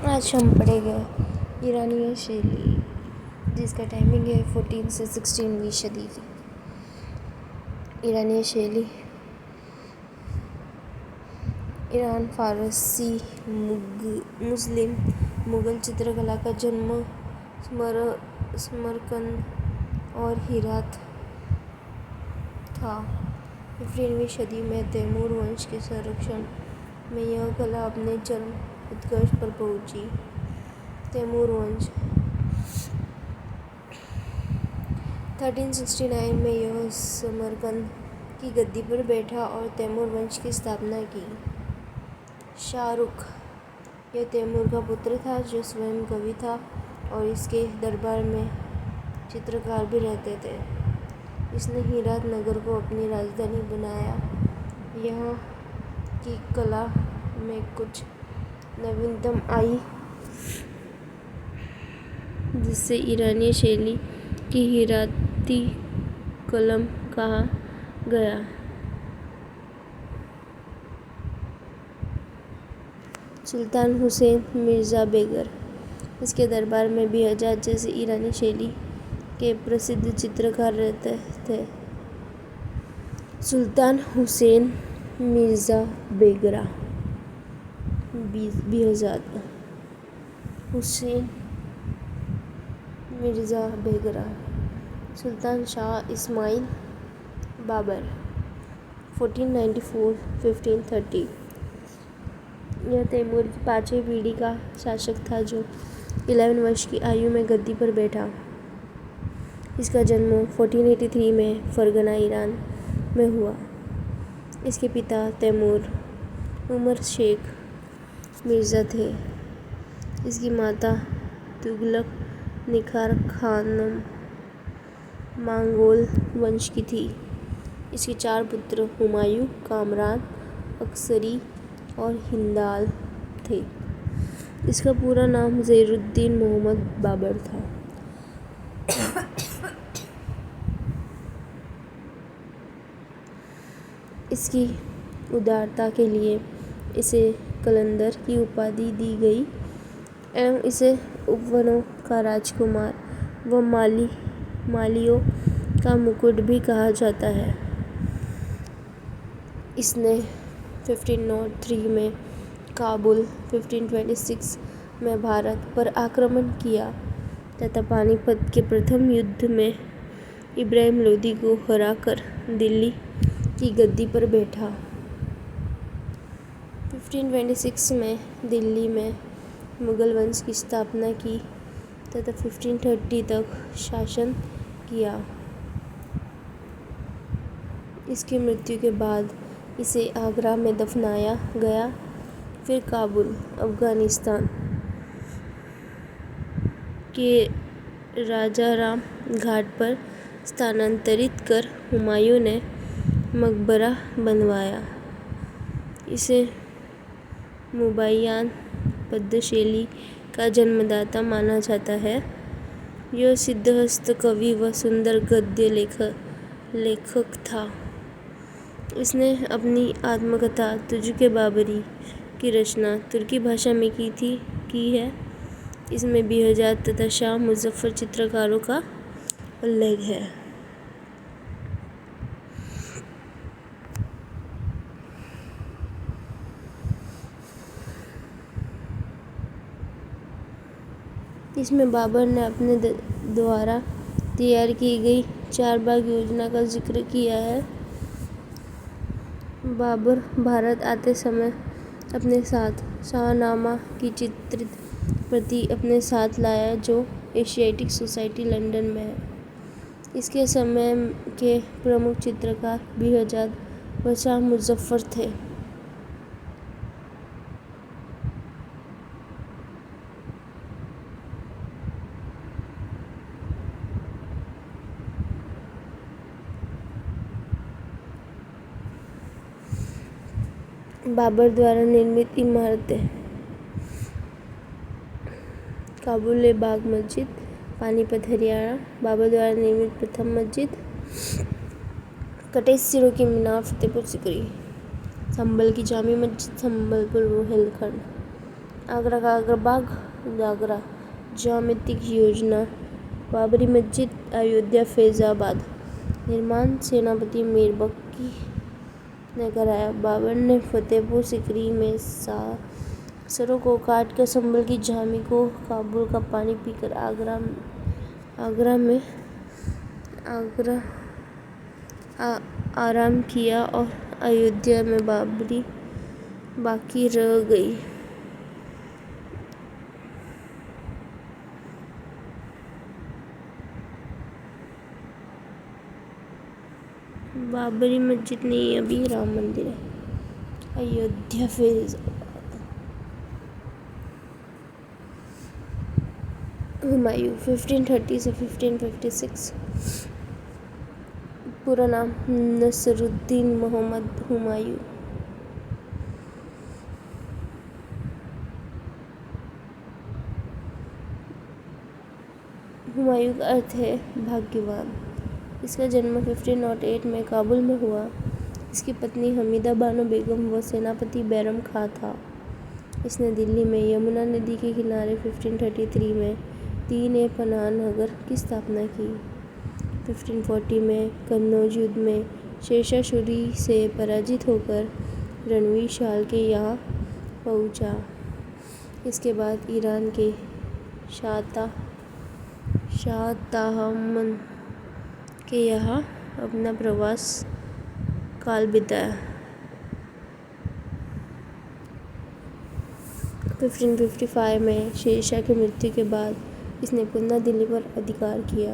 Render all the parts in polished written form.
آج ہم پڑھے گئے ایرانی شیلی، جس کا ٹائمنگ ہے 14 سے 16ویں صدی کی۔ ایرانی شیلی ایران، فارسی، مسلم مغل چترکلا کا جنم سمرقند اور ہرات تھا۔ 15ویں صدی میں تیمور ونش کے سرکشن میں یہ کلا اپنے چرم اتکرش پر پہنچی۔ تیمور ونش 1369 میں یہ سمرقند کی گدی پر بیٹھا اور تیمور ونش کی ستاپنا کی۔ شاہ رخ یہ تیمور کا پتر تھا جو سوئم کوی تھا اور اس کے دربار میں چترکار بھی رہتے تھے۔ اس نے ہرات نگر کو اپنی راجدھانی بنایا۔ یہاں کی کلا میں کچھ نوینتم آئی جسے ایرانی شیلی کی ہراتی قلم کہا گیا۔ سلطان حسین مرزا بیگر اس کے دربار میں بھی حجاز جیسے ایرانی شیلی کے پرسدھ چترکار رہتے تھے۔ سلطان حسین مرزا بیگرا بہزاد حسین مرزا بیگرا سلطان شاہ اسماعیل بابر 1494-1530 یہ تیمور کی 5ویں پیڑھی کا شاشک تھا جو 11 ورش کی آیو میں گدی پر بیٹھا۔ اس کا جنم 1483 میں فرغانہ ایران میں ہوا۔ اس کے پتا تیمور عمر شیخ مرزا تھے۔ اس کی ماتا تغلق نگار خانم منگول ونش کی تھی۔ اس کے 4 پتر ہمایوں، کامران، اکشری اور ہندال تھے۔ اس کا پورا نام زہیر الدین محمد بابر تھا۔ اس کی ادارتا کے لیے اسے قلندر کی اپادھی دی گئی اور اسے اپونوں کا راجکمار و مالیوں کا مکٹ بھی کہا جاتا ہے۔ اس نے 1503 میں کابل، 1526 میں بھارت پر آکرمن کیا تथा پانی پت کے پرتھم یدھ میں ابراہیم لودھی کو ہرا کر دلی کی گدی پر بیٹھا۔ 1526 میں دلی میں مغل ونش کی ستاپنا کی تथा 1530 تک شاشن کیا۔ اس کی مرتیو کے بعد اسے آگرہ میں دفنایا گیا، پھر کابل، افغانستان کے راجارام گھاٹ پر استھانانترت کر ہمایوں نے مقبرہ بنوایا۔ اسے مبیان پدم شیلی کا جنم داتا مانا جاتا ہے۔ یہ سدھ ہست کوی و سندر گدیہ لیکھک تھا۔ اس نے اپنی آتم کتھا تجھ کے بابری کی رچنا ترکی بھاشا میں کی ہے۔ اس میں بہزاد تथा شاہ مظفر چترکاروں کا اللیکھ ہے۔ اس میں بابر نے اپنے دوارا تیار کی گئی 4 باغ یوجنا کا ذکر کیا ہے۔ بابر بھارت آتے سمے اپنے ساتھ شاہ نامہ کی چترت پرتی اپنے ساتھ لایا جو ایشیاٹک سوسائٹی لندن میں ہے۔ اس کے سمے کے پرمکھ چترکار بہزاد و شاہ مظفر تھے۔ بابر دوارا نرمت عمارتیں: کابل باغ مسجد، پانی پت ہریانہ۔ بابر دوارا نرمت پرتھم مسجد۔ کٹیچروں کی مینار فتح پور سیکری۔ سنبھل کی جامع مسجد، سنبل پور روہیل کھنڈ۔ आगरा का आगरा बाग, आगरा ज्योमेट्रिक योजना, बाबरी मस्जिद, अयोध्या, फैजाबाद निर्माण सेनापति मीर बख्शी ने कराया। बाबर ने फतेहपुर सीकरी में सरों को काट कर संभल की झांसी को काबुल का पानी पीकर आराम किया और अयोध्या में बाबरी बाकी रह गई। बाबरी मस्जिद नहीं, अभी राम मंदिर है। अयोध्या फैजाबाद। हुमायूं 1530 से 1556। पूरा नाम नसरुद्दीन मोहम्मद हुमायूं। हुमायूं का अर्थ है भाग्यवान। इसका जन्म 1508 में काबुल में हुआ। इसकी पत्नी हमीदा बानो बेगम व सेनापति बैरम खां था। इसने दिल्ली में यमुना नदी के किनारे 1533 में तीन-ए-पनाह नगर की स्थापना की। 1540 में कन्नौज युद्ध में शेरशाह सूरी से पराजित होकर रणवीर शाह के यहाँ पहुँचा। इसके बाद ईरान के शाह तहमास्प के यहाँ अपना प्रवास काल बिताया। 1555 में शेरशाह की मृत्यु के बाद इसने पुनः दिल्ली पर अधिकार किया।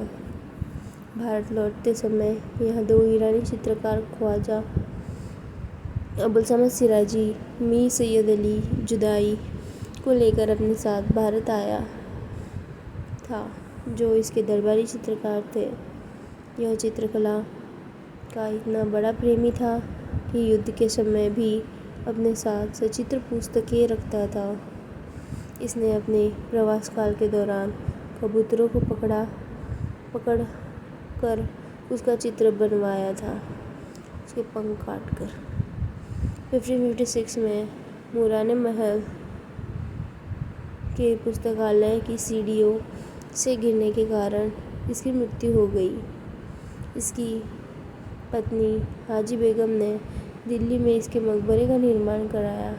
भारत लौटते समय यहाँ दो ईरानी चित्रकार ख्वाजा अबुल समद सिराजी, मीर सैयद अली जुदाई को लेकर अपने साथ भारत आया था, जो इसके दरबारी चित्रकार थे। यह चित्रकला का इतना बड़ा प्रेमी था कि युद्ध के समय भी अपने साथ सचित्र पुस्तकें रखता था। इसने अपने प्रवास काल के दौरान कबूतरों को पकड़ कर उसका चित्र बनवाया था, उसके पंख काटकर। 1556 में मुराने महल के पुस्तकालय की सीढ़ियों से गिरने के कारण इसकी मृत्यु हो गई। इसकी पत्नी हाजी बेगम ने दिल्ली में इसके मकबरे का निर्माण कराया,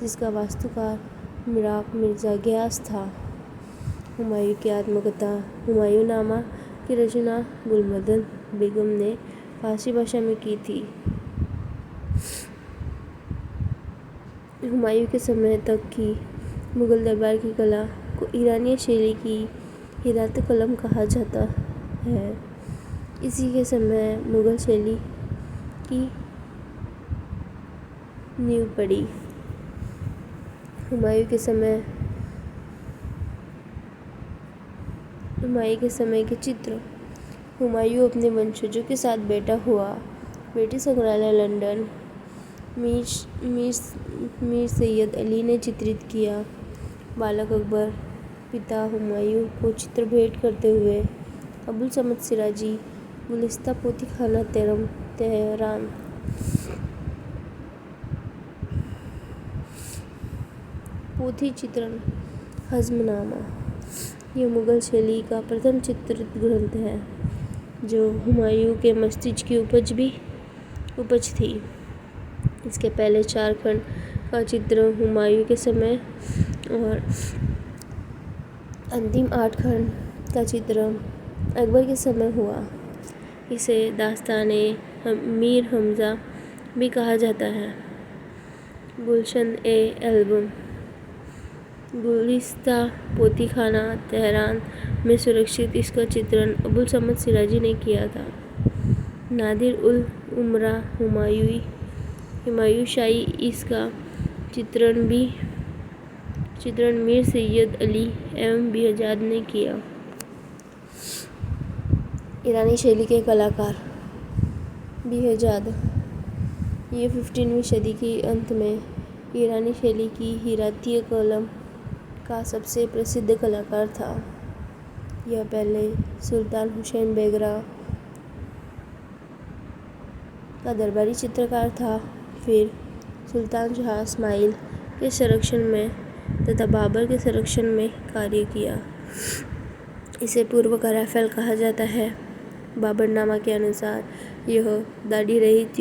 जिसका वास्तुकार मिराक मिर्जा गियास था। हुमायूं की आत्मकथा हुमायूंनामा की रचना गुलबदन बेगम ने फारसी भाषा में की थी। हुमायूं के समय तक की मुगल दरबार की कला को ईरानी शैली की हिरात कलम कहा जाता है। इसी के समय मुगल शैली की नींव पड़ी। हुमायूं के समय के चित्र। हुमायूं अपने वंशजों के साथ बैठा हुआ ब्रिटिश संग्रहालय लंदन मीर सैयद अली ने चित्रित किया। बालक अकबर पिता हुमायूं को चित्र भेंट करते हुए। अबुल समद सिराजी, गुलिस्ता पोथीखाना, तेहरान। पोथी चित्रण हज़्मनामा। यह मुगल शैली का प्रथम चित्रित ग्रंथ है, जो हुमायूं के मस्तिष्क की उपज थी। इसके पहले 4 खंड का चित्र हुमायूं के समय और अंतिम 8 खंड का चित्र अकबर के समय हुआ। इसे दास्ताने मीर हमजा भी कहा जाता है। गुलशन-ए-आलम, गुलिस्ता पोथीखाना, तेहरान में सुरक्षित। इसका चित्रण अबुल समद सिराजी ने किया था। नादिर उल उमरा हुमायूं शाही। इसका चित्रण मीर सैयद अली एवं बेहजाद ने किया। ईरानी शैली के कलाकार बेहजाद। ये 15वीं सदी के अंत में ईरानी शैली की हिरातीय कलम का सबसे प्रसिद्ध कलाकार था। यह पहले सुल्तान हुसैन बैगरा का दरबारी चित्रकार था। फिर सुल्तान जहाँ इस्माइल के संरक्षण में तथा बाबर के संरक्षण में कार्य किया। इसे पूर्व का राफेल कहा जाता है। बाबरनामा के अनुसार यह दाढ़ी रहित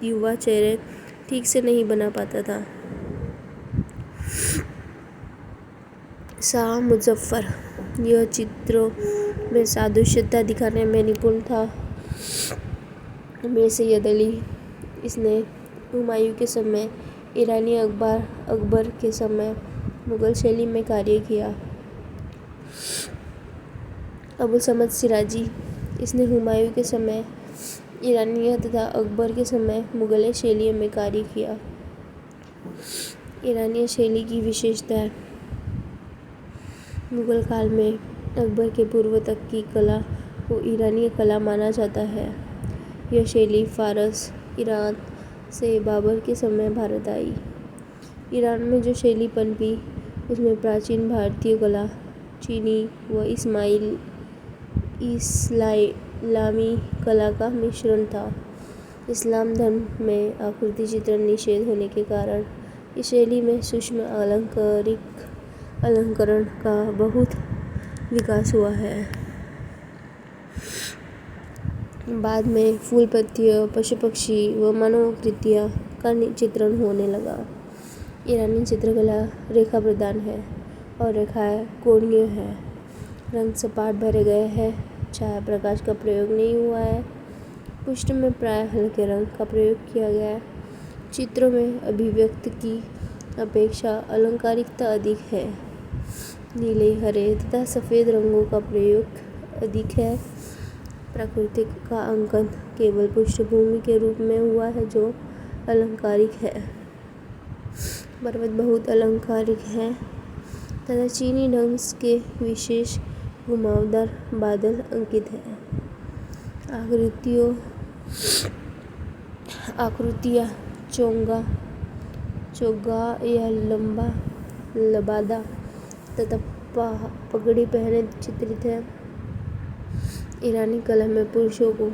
युवा चेहरे ठीक से नहीं बना पाता था। शाह मुजफ्फर यह चित्रों में सादृश्यता दिखाने में निपुण था। मीर सैयद अली इसने हुमायूं के समय, ईरानी अकबर के समय मुगल शैली में कार्य किया। अबुल समद सिराजी इसने हुमायूं के समय, ईरानी तथा अकबर के समय मुगल शैली में कार्य किया। ईरानी शैली की विशेषताएं। मुगल काल में अकबर के पूर्व तक की कला को ईरानी कला माना जाता है। यह शैली फारस, ईरान से बाबर के समय भारत आई। ईरान में जो शैली पनपी उसमें प्राचीन भारतीय कला, चीनी व इस्लामी कला का मिश्रण था। इस्लाम धर्म में आकृति चित्रण निषेध होने के कारण इस शैली में सूक्ष्म अलंकरण का बहुत विकास हुआ है। बाद में फूल पत्तियों, पशु पक्षी व मानवाकृतियों का चित्रण होने लगा। ईरानी चित्रकला रेखा प्रधान है और रेखाएं कोणीय है। रंग सपाट भरे गए हैं। छाया प्रकाश का प्रयोग नहीं हुआ है। पृष्ठ में प्राय हल्के रंग का प्रयोग किया गया है। चित्रों में अभिव्यक्ति की अपेक्षा अलंकारिकता अधिक है। नीले, हरे तथा सफ़ेद रंगों का प्रयोग अधिक है। प्रकृति का अंकन केवल पृष्ठभूमि के रूप में हुआ है जो अलंकारिक है। पर्वत बहुत अलंकारिक है तथा चीनी ढंग के विशेष घुमावदार बादल अंकित है। आकृतियाँ चोगा या लंबा लबादा तथा पगड़ी पहने चित्रित है। ईरानी कला में पुरुषों को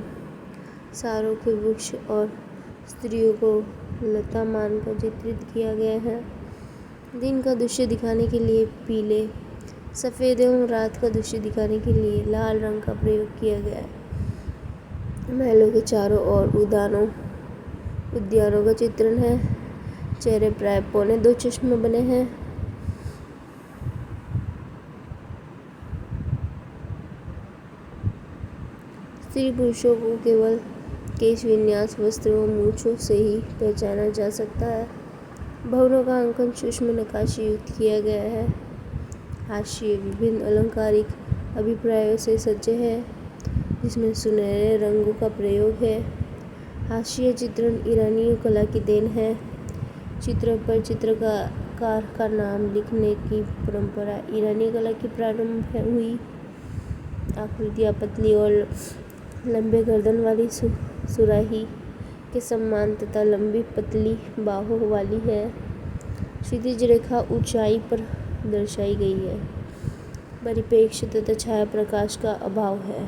सारों के वृक्ष और स्त्रियों को लता मानकर चित्रित किया गया है। दिन का दृश्य दिखाने के लिए पीले, सफ़ेद एवं रात का दृश्य दिखाने के लिए लाल रंग का प्रयोग किया गया है। महलों के चारों ओर उद्यानों का चित्रण है। चेहरे प्राय पौने 2 चश्मे बने हैं। स्त्री पुरुषों को केवल केश विन्यास, वस्त्र व मूछों से ही पहचाना जा सकता है। भवनों का अंकन सूक्ष्म नक्काशी युक्त किया गया है। हाशिए विभिन्न अलंकारिक अभिप्रायों से सज्जे हैं जिसमें सुनहरे रंगों का प्रयोग है। हाशिया चित्रण ईरानी कला की देन है। चित्र पर चित्रकार का नाम लिखने की परंपरा ईरानी कला की प्रारंभ हुई। आकृतियाँ पतली और लंबे गर्दन वाली सुराही के समान तथा लंबी पतली बाहों वाली है। क्षैतिज रेखा ऊंचाई पर दर्शाई गई है। परिप्रेक्ष्य तथा छाया प्रकाश का अभाव है।